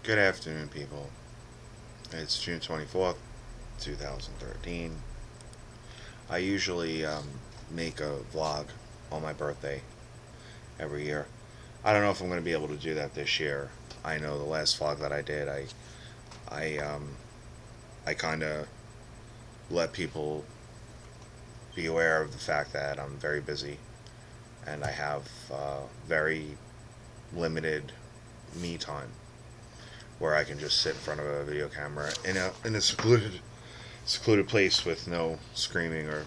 Good afternoon, people. It's June 24th, 2013. I usually make a vlog on my birthday every year. I don't know if I'm going to be able to do that this year. I know the last vlog that I did, I, um, I kind of let people be aware of the fact that I'm very busy and I have very limited me time where I can just sit in front of a video camera in a secluded place with no screaming or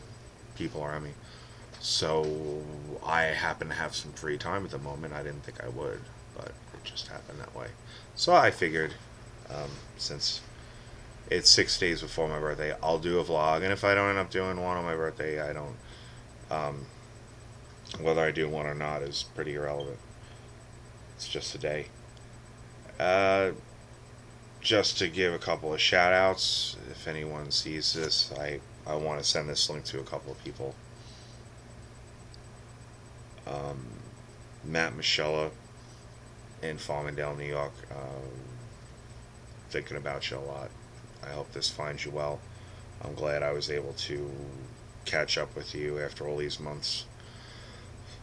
people around me. So I happen to have some free time at the moment. I didn't think I would, but it just happened that way. So I figured, since it's 6 days before my birthday, I'll do a vlog. And if I don't end up doing one on my birthday, I don't. Um, Whether I do one or not is pretty irrelevant. It's just a day. Uh, just to give a couple of shout outs, if anyone sees this, I want to send this link to a couple of people. Um, Matt Michella in Farmingdale, New York. Thinking about you a lot. I hope this finds you well. I'm glad I was able to catch up with you after all these months.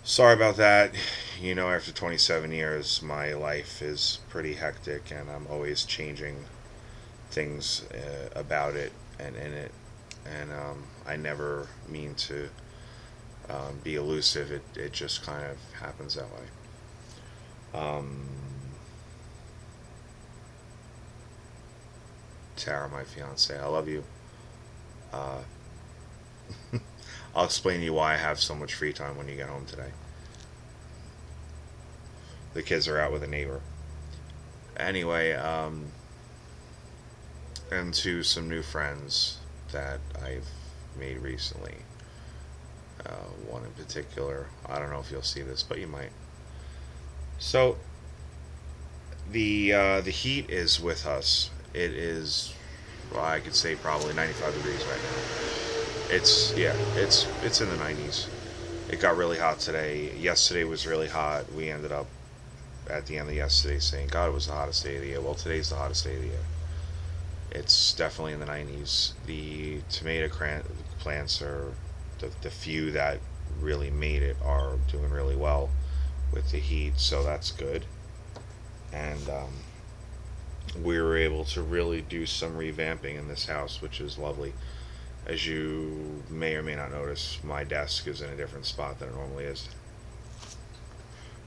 Sorry about that. You know, after 27 years, my life is pretty hectic and I'm always changing things about it and in it. And I never mean to be elusive. It just kind of happens that way. Um, Tara, my fiance, I love you. Uh, I'll explain to you why I have so much free time when you get home today. The kids are out with a neighbor. Anyway, and to some new friends that I've made recently. One in particular, I don't know if you'll see this, but you might. So the heat is with us. It is, well, I could say probably 95 degrees right now. It's in the 90s. It got really hot today. Yesterday was really hot. We ended up at the end of yesterday saying, God, it was the hottest day of the year. Well, today's the hottest day of the year. It's definitely in the 90s. The plants are the few that really made it are doing really well with the heat, so that's good. And we were able to really do some revamping in this house, which is lovely. As you may or may not notice, my desk is in a different spot than it normally is.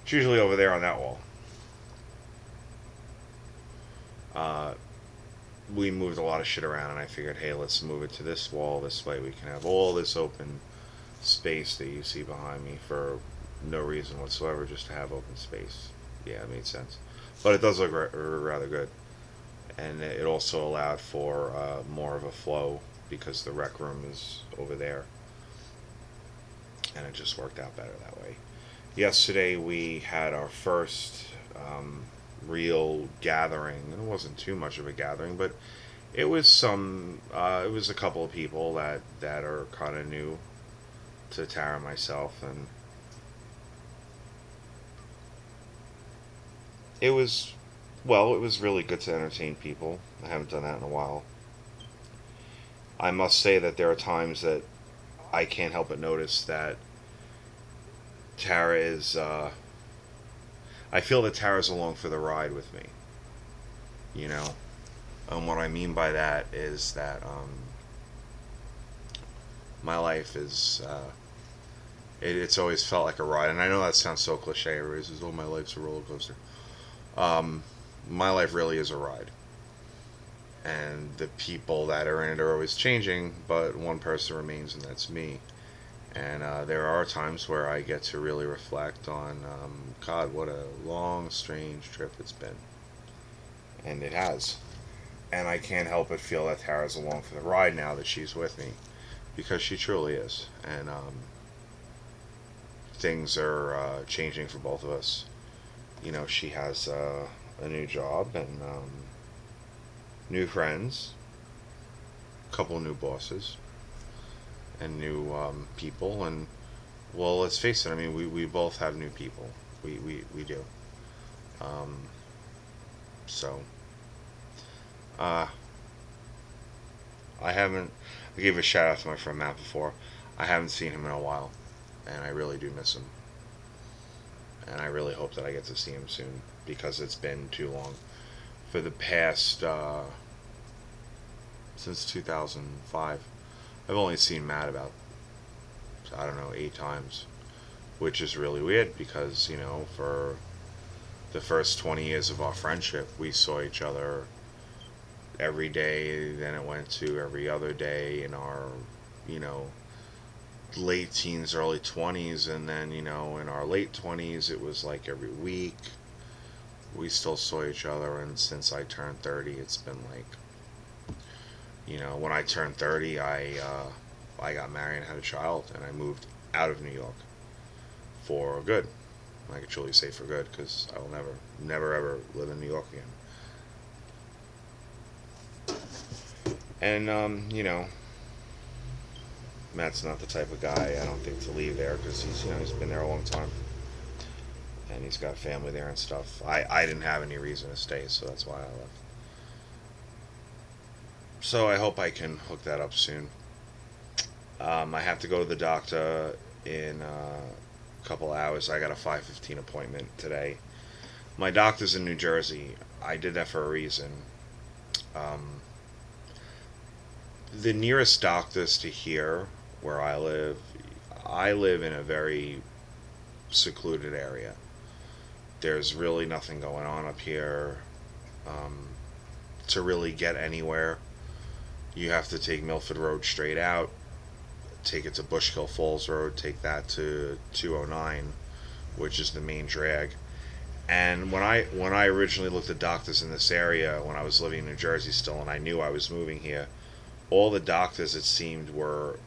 It's usually over there on that wall. Uh, we moved a lot of shit around, and I figured, hey, let's move it to this wall. This way we can have all this open space that you see behind me for no reason whatsoever, just to have open space. Yeah, it made sense. But it does look rather good. And it also allowed for more of a flow because the rec room is over there. And it just worked out better that way. Yesterday we had our first real gathering. It wasn't too much of a gathering, but it was some. It was a couple of people that are kind of new to Tara and myself, and it was, well, it was really good to entertain people. I haven't done that in a while. I must say that there are times that I can't help but notice that Tara is. I feel that Tara's along for the ride with me. You know, and what I mean by that is that my life is. It's always felt like a ride, and I know that sounds so cliche. Everybody says, "Oh, my life's a roller coaster." Um, my life really is a ride, and the people that are in it are always changing, but one person remains, and that's me. And there are times where I get to really reflect on, God, what a long, strange trip it's been, and it has. And I can't help but feel that Tara's along for the ride now that she's with me, because she truly is. And things are changing for both of us. You know, she has a new job and new friends, a couple of new bosses, and new people. And, well, let's face it, I mean, we both have new people. We do. Um, so, Uh, I haven't. I gave a shout out to my friend Matt before. I haven't seen him in a while, and I really do miss him. And I really hope that I get to see him soon because it's been too long. For the past since 2005, I've only seen Matt about, I don't know, 8 times, which is really weird because for the first 20 years of our friendship, we saw each other every day. Then it went to every other day in our you know late teens, early 20s, and then in our late 20s it was like every week we still saw each other. And since I turned 30, it's been like, when I turned 30, I got married and had a child, and I moved out of New York for good. I can truly say for good, because I will never ever live in New York again. And Matt's not the type of guy, I don't think, to leave there, because he's been there a long time, and he's got family there and stuff. I didn't have any reason to stay, so that's why I left. So I hope I can hook that up soon. I have to go to the doctor in a couple hours. I got a 5:15 appointment today. My doctor's in New Jersey. I did that for a reason. Um, the nearest doctors to here, where I live in a very secluded area. There's really nothing going on up here. Um, to really get anywhere, you have to take Milford Road straight out, take it to Bushkill Falls Road, take that to 209, which is the main drag. And when I originally looked at doctors in this area when I was living in New Jersey still, and I knew I was moving here, all the doctors, it seemed, were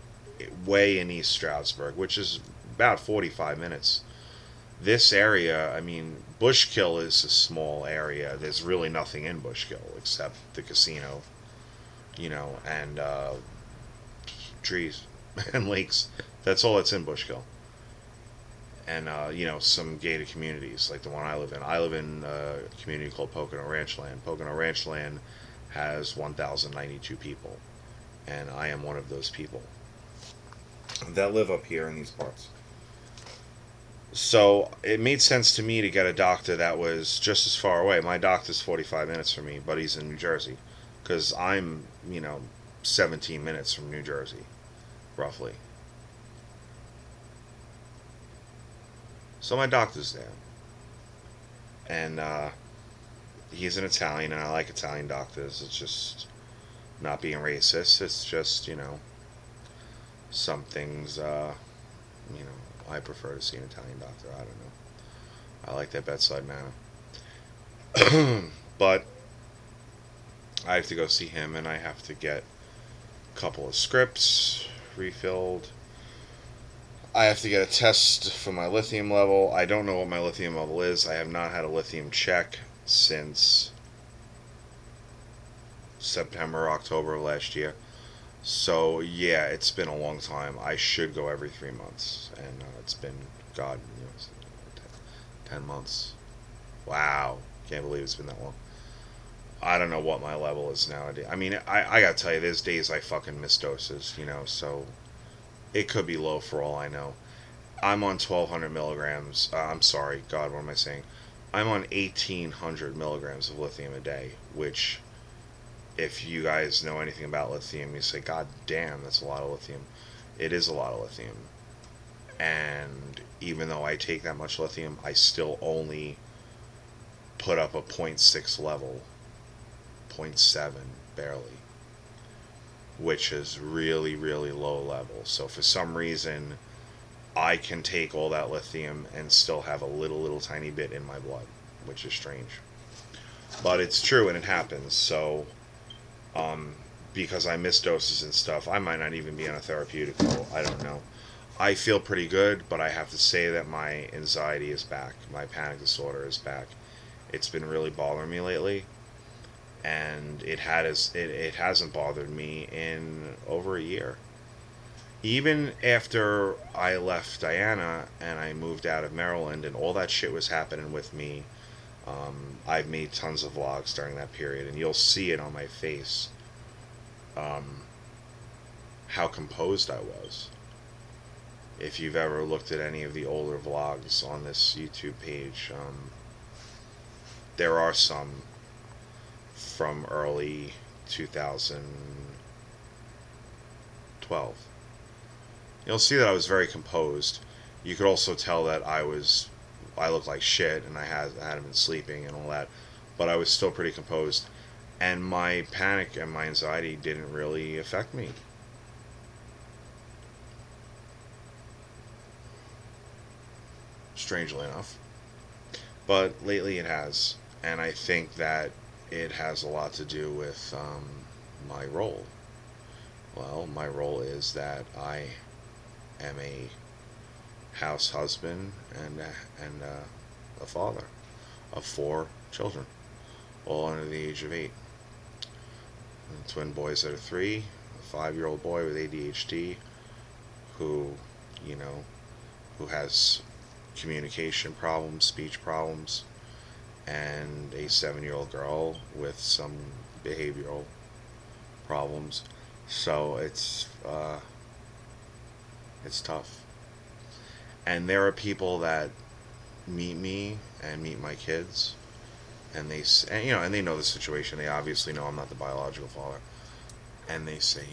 way in East Stroudsburg, which is about 45 minutes. This area, I mean, Bushkill is a small area. There's really nothing in Bushkill except the casino, and trees and lakes. That's all that's in Bushkill. And some gated communities like the one I live in. I live in a community called Pocono Ranchland. Pocono Ranchland has 1,092 people, and I am one of those people that live up here in these parts. So it made sense to me to get a doctor that was just as far away. My doctor's 45 minutes from me, but he's in New Jersey, because I'm 17 minutes from New Jersey, roughly. So my doctor's there, and he's an Italian, and I like Italian doctors. It's just not being racist. It's just some things I prefer to see an Italian doctor. I don't know. I like that bedside manner. But I have to go see him, and I have to get a couple of scripts refilled. I have to get a test for my lithium level. I don't know what my lithium level is. I have not had a lithium check since September, October of last year. So, yeah, it's been a long time. I should go every 3 months. And it's been, God, 10 months. Wow. Can't believe it's been that long. I don't know what my level is nowadays. I mean, I gotta tell you, there's days I fucking miss doses, so it could be low for all I know. I'm on 1,200 milligrams. I'm sorry, God, what am I saying? I'm on 1,800 milligrams of lithium a day, which, if you guys know anything about lithium, you say, God damn, that's a lot of lithium. It is a lot of lithium. And even though I take that much lithium, I still only put up a zero point 0.6 level, zero point 0.7 barely, which is really, really low level. So for some reason, I can take all that lithium and still have a little tiny bit in my blood, which is strange. But it's true, and it happens. So, because I miss doses and stuff, I might not even be on a therapeutic level. I don't know. I feel pretty good, but I have to say that my anxiety is back. My panic disorder is back. It's been really bothering me lately, and it hasn't bothered me in over a year. Even after I left Diana and I moved out of Maryland and all that shit was happening with me, I've made tons of vlogs during that period, and you'll see it on my face, how composed I was. If you've ever looked at any of the older vlogs on this YouTube page, there are some from early 2012. You'll see that I was very composed. You could also tell that I looked like shit, and I hadn't been sleeping and all that, but I was still pretty composed, and my panic and my anxiety didn't really affect me. Strangely enough. But lately it has, and I think that it has a lot to do with my role. Well, my role is that I am a house husband and a father of 4 children, all under the age of 8. And twin boys that are 3, a 5-year-old boy with ADHD who, you know, who has communication problems, speech problems, and a 7-year-old girl with some behavioral problems. So it's tough. And there are people that meet me and meet my kids, and and they know the situation. They obviously know I'm not the biological father, and they say,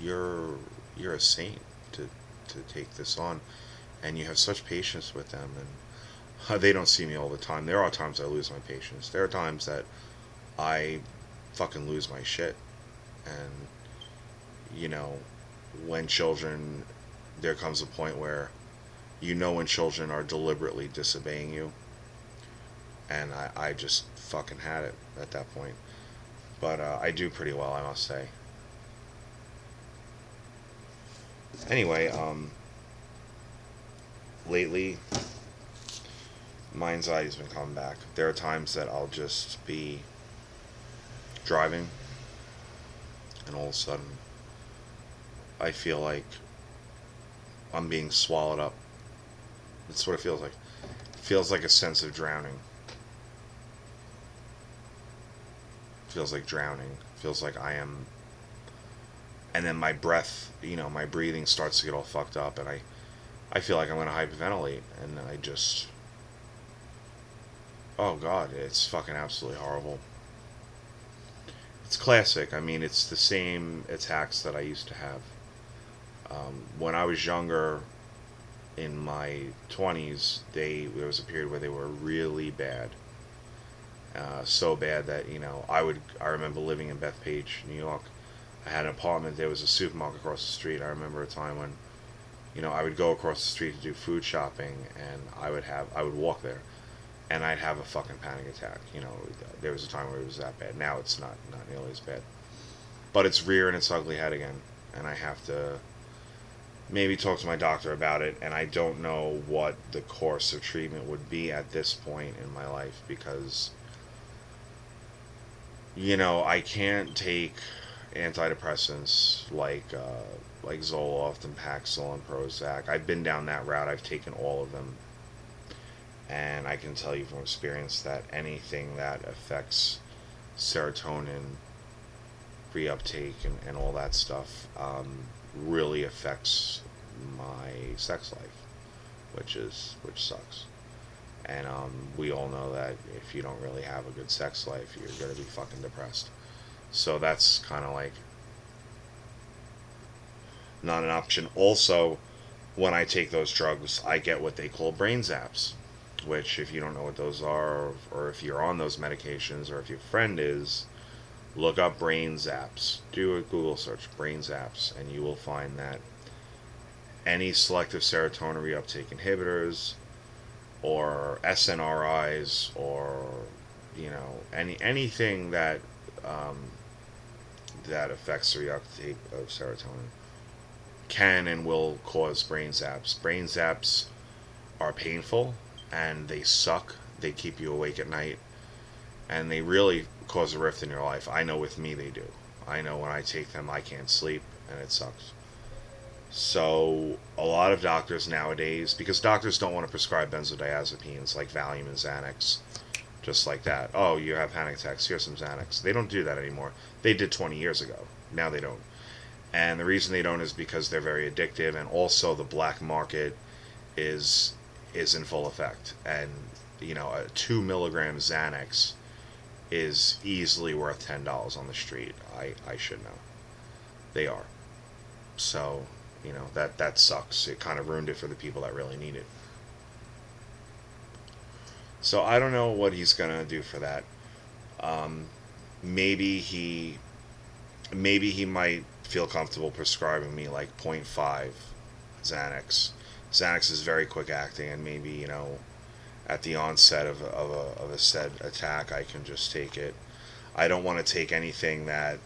you're a saint to take this on, and you have such patience with them, and they don't see me all the time. There are times I lose my patience. There are times that I fucking lose my shit, and when children, there comes a point where when children are deliberately disobeying you, and I just fucking had it at that point. But I do pretty well, I must say. Anyway, lately, my anxiety's been coming back. There are times that I'll just be driving, and all of a sudden, I feel like I'm being swallowed up. That's what it feels like. It feels like a sense of drowning. It feels like drowning. It feels like I am. And then my breath, my breathing starts to get all fucked up, and I feel like I'm going to hyperventilate, and I just. Oh god, it's fucking absolutely horrible. It's classic. I mean, it's the same attacks that I used to have. When I was younger, in my 20s, there was a period where they were really bad. So bad that, I remember living in Bethpage, New York. I had an apartment. There was a supermarket across the street. I remember a time when, I would go across the street to do food shopping, and I would walk there, and I'd have a fucking panic attack. There was a time where it was that bad. Now it's not nearly as bad. But it's rearing its ugly head again, and I have to maybe talk to my doctor about it, and I don't know what the course of treatment would be at this point in my life, because I can't take antidepressants like Zoloft and Paxil and Prozac. I've been down that route. I've taken all of them, and I can tell you from experience that anything that affects serotonin reuptake and all that stuff really affects my sex life, which sucks. And we all know that if you don't really have a good sex life, you're gonna be fucking depressed. So that's kind of like not an option. Also, when I take those drugs, I get what they call brain zaps, which, if you don't know what those are, or if you're on those medications, or if your friend is, look up brain zaps. Do a Google search, brain zaps, and you will find that any selective serotonin reuptake inhibitors, or SNRIs, or anything that that affects the reuptake of serotonin can and will cause brain zaps. Brain zaps are painful, and they suck. They keep you awake at night, and they really cause a rift in your life. I know with me they do. I know when I take them, I can't sleep, and it sucks. So a lot of doctors nowadays, because doctors don't want to prescribe benzodiazepines like Valium and Xanax, just like that. Oh, you have panic attacks. Here's some Xanax. They don't do that anymore. They did 20 years ago. Now they don't. And the reason they don't is because they're very addictive, and also the black market is is in full effect. And a 2 milligram Xanax is easily worth $10 on the street. I should know. They are. So that sucks. It kind of ruined it for the people that really need it. So I don't know what he's gonna do for that. Um, maybe he might feel comfortable prescribing me like zero point 0.5 Xanax. Xanax is very quick acting, and maybe at the onset of a said attack, I can just take it. I don't want to take anything that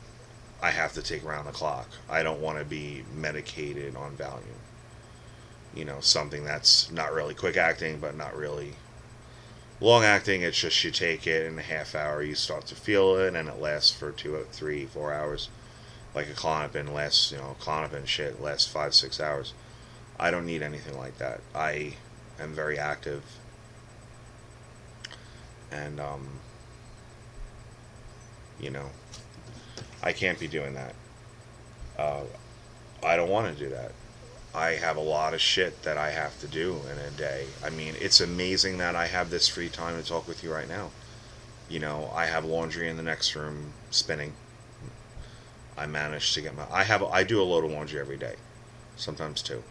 I have to take round the clock. I don't want to be medicated on Valium. Something that's not really quick acting, but not really long acting. It's just you take it in a half hour, you start to feel it, and it lasts for 2, 3, 4 hours. Like a Klonopin lasts, Klonopin shit lasts 5, 6 hours. I don't need anything like that. I am very active, and you know, I can't be doing that. Uh, I don't want to do that. I have a lot of shit that I have to do in a day. I mean, it's amazing that I have this free time to talk with you right now. I have laundry in the next room spinning. I managed to get I do a load of laundry every day, sometimes two.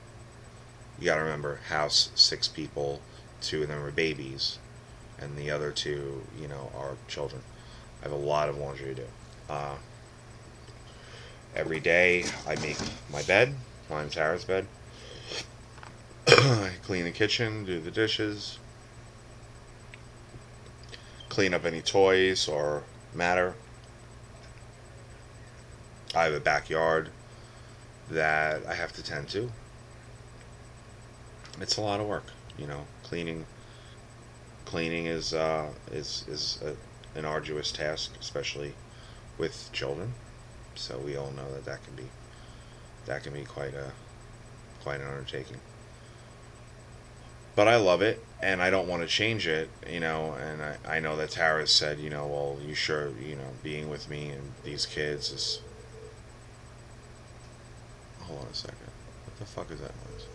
You got to remember, house, 6 people, 2 of them are babies, and the other two, are children. I have a lot of laundry to do. Uh, every day I make my bed, mine Tara's bed. I clean the kitchen, do the dishes, clean up any toys or matter. I have a backyard that I have to tend to. It's a lot of work, Cleaning is an arduous task, especially with children. So we all know that can be quite an undertaking. But I love it, and I don't want to change it, And I know that Tara said, well, you sure, being with me and these kids is. Hold on a second. What the fuck is that noise?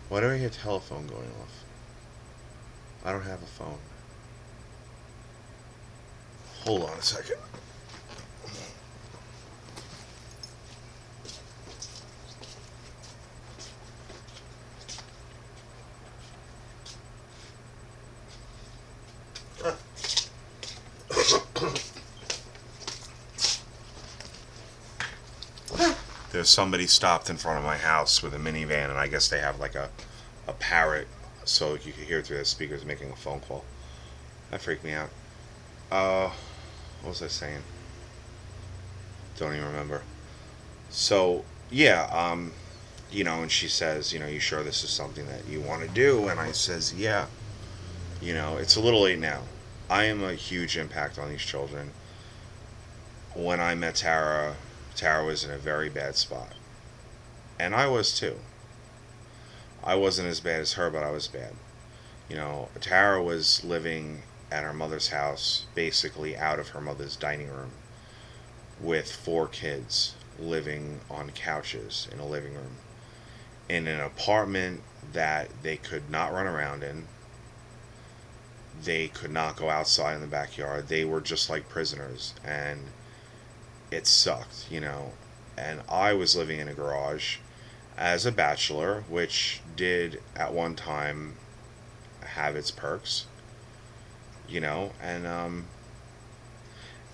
Why do I hear a telephone going off? I don't have a phone. Hold on a second. There's somebody stopped in front of my house with a minivan, and I guess they have like a parrot, so you can hear through the speakers making a phone call. That freaked me out. Uh, what was I saying? Don't even remember. So yeah, and she says, you sure this is something that you want to do? And I says, yeah. It's a little late now. I am a huge impact on these children. When I met Tara, Tara was in a very bad spot, and I was too. I wasn't as bad as her, but I was bad. Tara was living at her mother's house, basically out of her mother's dining room, with 4 kids living on couches in a living room, in an apartment that they could not run around in. They could not go outside in the backyard. They were just like prisoners, and it sucked. And I was living in a garage as a bachelor, which did at one time have its perks. And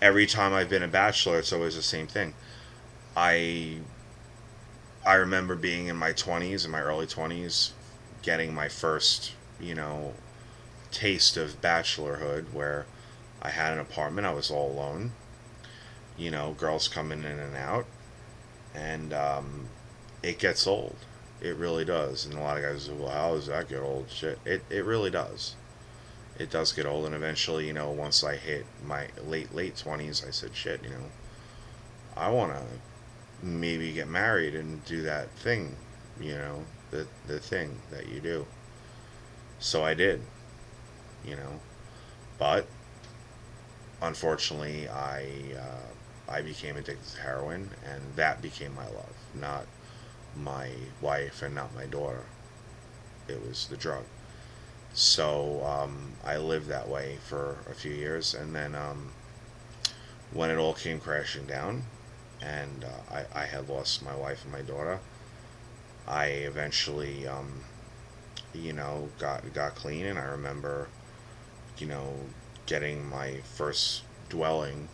every time I've been a bachelor, it's always the same thing. I I remember being in my 20s, in my early 20s, getting my first, taste of bachelorhood, where I had an apartment, I was all alone, girls coming in and out, and it gets old. It really does. And a lot of guys say, well, how does that get old? Shit. It really does. it does get old, and eventually, once I hit my late 20s, I said, shit, I want to maybe get married and do that thing, the thing that you do. So I did, you know, but unfortunately, I became addicted to heroin, and that became my love, not my wife and not my daughter. It was the drug. So I lived that way for a few years, and then when it all came crashing down, and I had lost my wife and my daughter, I eventually, got clean, and I remember, you know, getting my first dwelling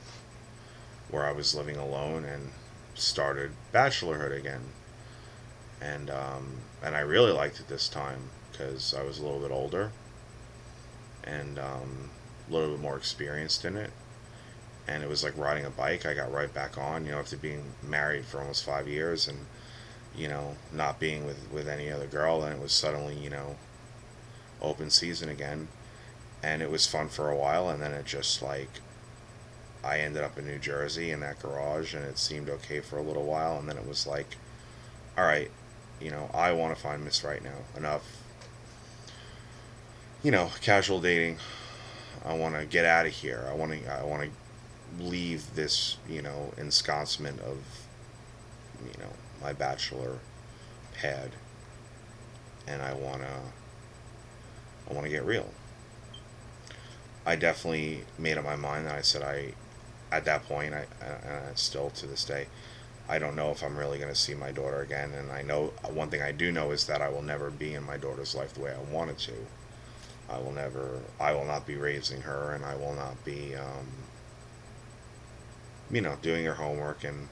where I was living alone and started bachelorhood again. And I really liked it this time because I was a little bit older and a little bit more experienced in it. And it was like riding a bike. I got right back on, after being married for almost 5 years and, not being with any other girl. And it was suddenly, open season again. And it was fun for a while. And then it just like, I ended up in New Jersey in that garage and it seemed okay for a little while. And then it was like, all right, I want to find Miss Right now. Enough, casual dating. I want to get out of here. I want to leave this, ensconcement of, my bachelor pad, and I want to get real. I definitely made up my mind that I said at that point, and still to this day, I don't know if I'm really going to see my daughter again. And I know one thing I do know is that I will never be in my daughter's life the way I wanted to. I will not be raising her, and I will not be, doing her homework and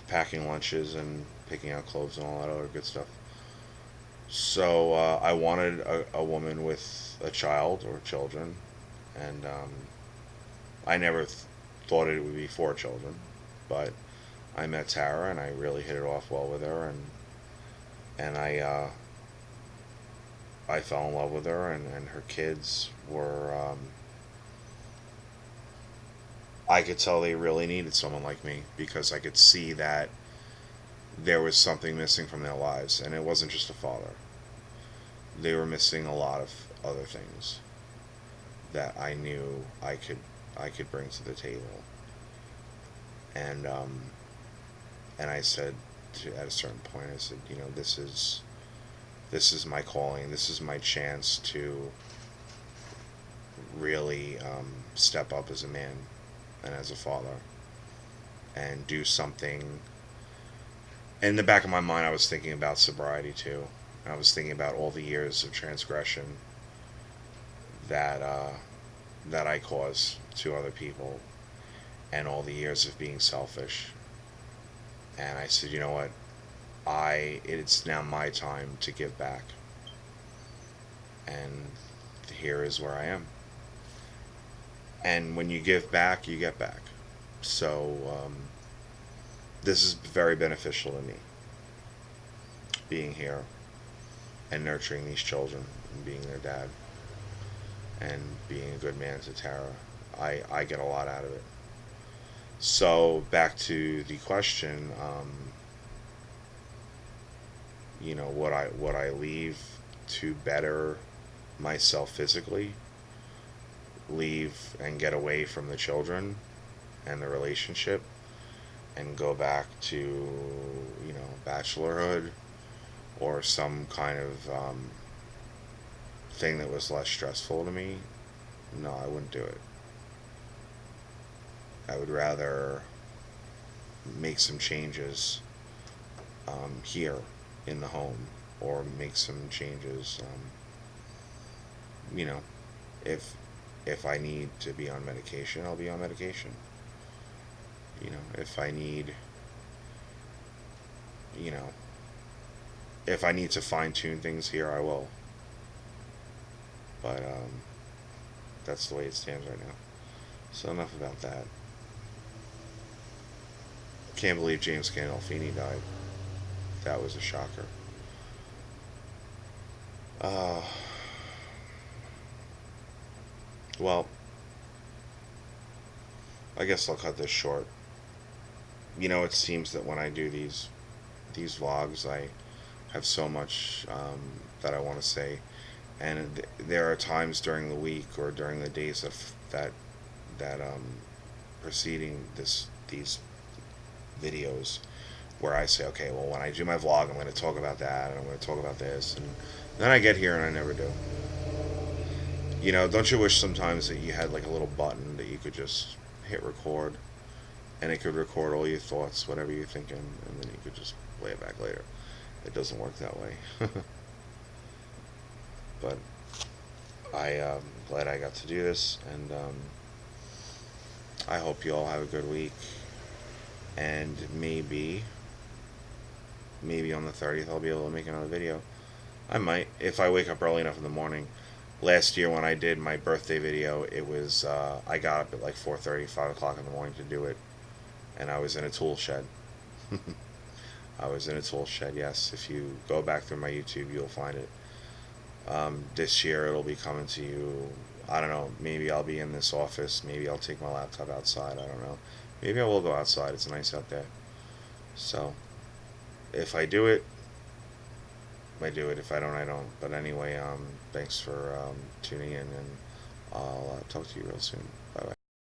packing lunches and picking out clothes and all that other good stuff. So I wanted a woman with a child or children, and I never thought it would be 4 children, but I met Tara and I really hit it off well with her, and I fell in love with her, and her kids were. I could tell they really needed someone like me because I could see that there was something missing from their lives, and it wasn't just a father. They were missing a lot of other things that I knew I could bring to the table, and and I said at a certain point, I said, this is my calling. This is my chance to really step up as a man and as a father and do something. In the back of my mind, I was thinking about sobriety too. I was thinking about all the years of transgression that that I caused to other people, and all the years of being selfish. And I said, you know what? It's now my time to give back. And here is where I am. And when you give back, you get back. So this is very beneficial to me, being here and nurturing these children and being their dad and being a good man to Tara. I get a lot out of it. So back to the question, would I leave to better myself physically, leave and get away from the children and the relationship, and go back to bachelorhood or some kind of thing that was less stressful to me? No, I wouldn't do it. I would rather make some changes here in the home, or make some changes. You know, if I need to be on medication, I'll be on medication. If I need, you know, if I need to fine tune things here, I will. But that's the way it stands right now. So enough about that. Can't believe James Gandolfini died. That was a shocker. Uh, Well, I guess I'll cut this short. It seems that when I do these vlogs, I have so much that I want to say, and there are times during the week or during the days of that preceding these videos where I say, okay, well, when I do my vlog, I'm going to talk about that, and I'm going to talk about this, and then I get here and I never do. Don't you wish sometimes that you had like a little button that you could just hit record, and it could record all your thoughts, whatever you're thinking, and then you could just play it back later. It doesn't work that way. But I'm glad I got to do this, and I hope you all have a good week. And maybe on the 30th I'll be able to make another video. I might, if I wake up early enough in the morning. Last year when I did my birthday video, it was I got up at like 4:30, 5 o'clock in the morning to do it, and I was in a tool shed. I was in a tool shed. Yes, if you go back through my YouTube, you'll find it. This year it'll be coming to you. I don't know. Maybe I'll be in this office. Maybe I'll take my laptop outside. I don't know. Maybe I will go outside. It's nice out there. So if I do it, I do it. If I don't, I don't. But anyway, thanks for tuning in, and I'll talk to you real soon. Bye bye.